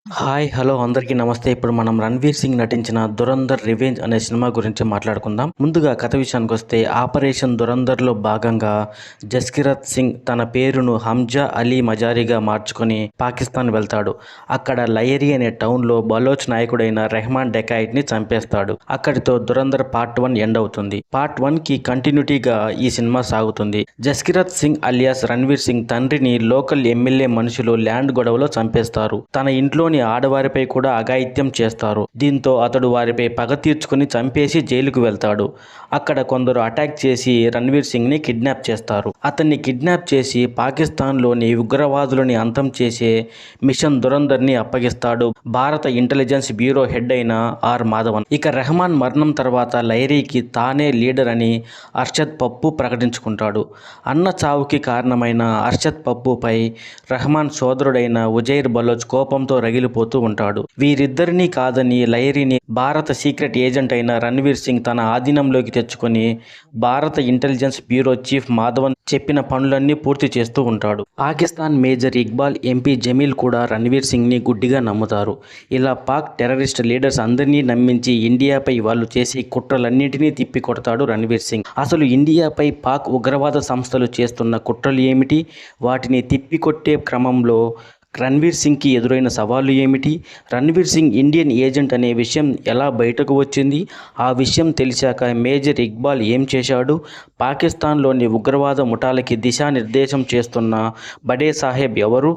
Hi hello అందరికీ నమస్తే. ఇప్పుడు మనం రణ్వీర్ సింగ్ నటించిన దురంధర్ రివెంజ్ అనే సినిమా గురించి మాట్లాడుకుందాం. ముందుగా కథ విషయానికి వస్తే ఆపరేషన్ దురంధర్లో భాగంగా జస్కిరత్ సింగ్ తన పేరును హంజా అలీ మజారిగా మార్చుకొని పాకిస్తాన్ వెళ్తాడు. అక్కడ లయరీ అనే టౌన్లో బలోచ్ నాయకుడైన రెహమాన్ డెకాయిట్ని చంపేస్తాడు. అక్కడితో దురంధర్ పార్ట్ 1 ఎండ్ అవుతుంది. పార్ట్ 1కి కంటిన్యూటీగా ఈ సినిమా సాగుతుంది. జస్కిరత్ సింగ్ అలియాస్ రణ్వీర్ సింగ్ తండ్రిని లోకల్ ఎమ్మెల్యే మనుషులు ల్యాండ్ గొడవలో చంపేస్తారు. తన ఇంట్లోని ఆడవారిపై కూడా అఘాయిత్యం చేస్తారు. దీంతో అతడు వారిపై పగ తీర్చుకుని చంపేసి జైలుకు వెళ్తాడు. అక్కడ కొందరు అటాక్ చేసి రణ్వీర్ సింగ్ ని కిడ్నాప్ చేస్తారు. అతన్ని కిడ్నాప్ చేసి పాకిస్తాన్లోని ఉగ్రవాదులని అంతం చేసే మిషన్ దురంధర్ ని అప్పగిస్తాడు భారత ఇంటెలిజెన్స్ బ్యూరో హెడ్ అయిన ఆర్ మాధవన్. ఇక రెహమాన్ మరణం తర్వాత లైరీకి తానే లీడర్ అని అర్షద్ పప్పు ప్రకటించుకుంటాడు. అన్న చావుకి కారణమైన అర్షద్ పప్పుపై రెహమాన్ సోదరుడైన ఉజైర్ బలోచ్ కోపంతో రగిలిపోతూ ఉంటాడు. వీరిద్దరినీ కాదని లైరీని భారత సీక్రెట్ ఏజెంట్ అయిన రణ్వీర్ సింగ్ తన ఆధీనంలోకి తెచ్చుకొని భారత ఇంటెలిజెన్స్ బ్యూరో చీఫ్ మాధవన్ చెప్పిన పనులన్నీ పూర్తి చేస్తూ ఉంటాడు. పాకిస్తాన్ మేజర్ ఇక్బాల్ ఎంపీ జమీల్ కూడా రణ్వీర్ సింగ్ ని గుడ్డిగా నమ్ముతారు. ఇలా పాక్ టెర్రరిస్ట్ లీడర్స్ అందరినీ నమ్మించి ఇండియాపై వాళ్ళు చేసే కుట్రలన్నింటినీ తిప్పి కొడతాడు రణ్వీర్ సింగ్. అసలు ఇండియాపై పాక్ ఉగ్రవాద సంస్థలు చేస్తున్న కుట్రలు ఏమిటి, వాటిని తిప్పికొట్టే క్రమంలో రణ్వీర్ సింగ్కి ఎదురైన సవాళ్లు ఏమిటి, రణ్వీర్ సింగ్ ఇండియన్ ఏజెంట్ అనే విషయం ఎలా బయటకు వచ్చింది, ఆ విషయం తెలిసాక మేజర్ ఇక్బాల్ ఏం చేశాడు, పాకిస్తాన్లోని ఉగ్రవాద ముఠాలకి దిశానిర్దేశం చేస్తున్న బడే సాహెబ్ ఎవరు,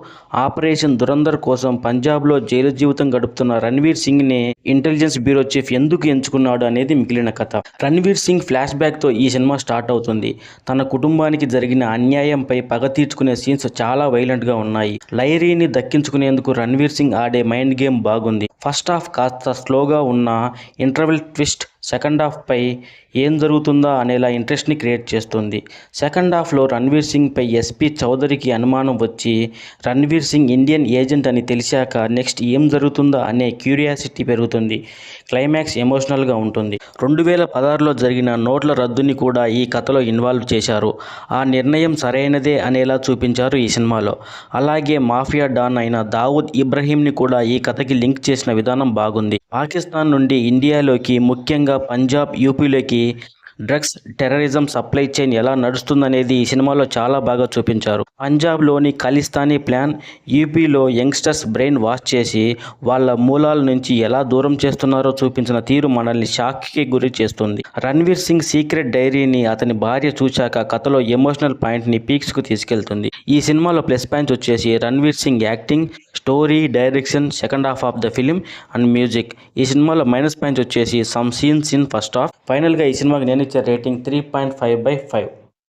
ఆపరేషన్ దురంధర్ కోసం పంజాబ్లో జైలు జీవితం గడుపుతున్న రణ్వీర్ సింగ్ని ఇంటెలిజెన్స్ బ్యూరో చీఫ్ ఎందుకు ఎంచుకున్నాడు అనేది మిగిలిన కథ. రణ్వీర్ సింగ్ ఫ్లాష్ బ్యాక్తో ఈ సినిమా స్టార్ట్ అవుతుంది. తన కుటుంబానికి జరిగిన అన్యాయంపై పగ తీర్చుకునే సీన్స్ చాలా వైలెంట్గా ఉన్నాయి. లైరీని దక్కించుకునేందుకు రణ్వీర్ సింగ్ ఆడే మైండ్ గేమ్ బాగుంది. ఫస్ట్ హాఫ్ కాస్త స్లోగా ఉన్న ఇంటర్వెల్ ట్విస్ట్ సెకండ్ హాఫ్ పై ఏం జరుగుతుందా అనేలా ఇంట్రెస్ట్ని క్రియేట్ చేస్తుంది. సెకండ్ హాఫ్లో రణ్వీర్ సింగ్ పై ఎస్పీ చౌదరికి అనుమానం వచ్చి రణ్వీర్ సింగ్ ఇండియన్ ఏజెంట్ అని తెలిసాక నెక్స్ట్ ఏం జరుగుతుందా అనే క్యూరియాసిటీ పెరుగుతుంది. క్లైమాక్స్ ఎమోషనల్గా ఉంటుంది. 2016లో జరిగిన నోట్ల రద్దుని కూడా ఈ కథలో ఇన్వాల్వ్ చేశారు. ఆ నిర్ణయం సరైనదే అనేలా చూపించారు ఈ సినిమాలో. అలాగే మాఫియా డాన్ అయిన దావుద్ ఇబ్రహీంని కూడా ఈ కథకి లింక్ చేసిన విధానం బాగుంది. పాకిస్తాన్ నుండి ఇండియాలోకి, ముఖ్యంగా పంజాబ్, యూపీలోకి డ్రగ్స్ టెర్రరిజం సప్లై చైన్ ఎలా నడుస్తుందనేది ఈ సినిమాలో చాలా బాగా చూపించారు. పంజాబ్లోని ఖలిస్తానీ ప్లాన్, యూపీలో యంగ్స్టర్స్ బ్రెయిన్ వాష్ చేసి వాళ్ళ మూలాల నుంచి ఎలా దూరం చేస్తున్నారో చూపించిన తీరు మనల్ని షాక్కి గురి చేస్తుంది. రణ్వీర్ సింగ్ సీక్రెట్ డైరీని అతని భార్య చూశాక కథలో ఎమోషనల్ పాయింట్ని పీక్స్కు తీసుకెళ్తుంది. ఈ సినిమాలో ప్లస్ పాయింట్స్ వచ్చేసి Ranveer Singh acting, story, direction, second half of the film and music. ఈ సినిమాలో మైనస్ పాయింట్స్ వచ్చేసి some scenes in first half. ఫైనల్గా ఈ సినిమాకి నేను ఇచ్చే రేటింగ్ 3.5/5.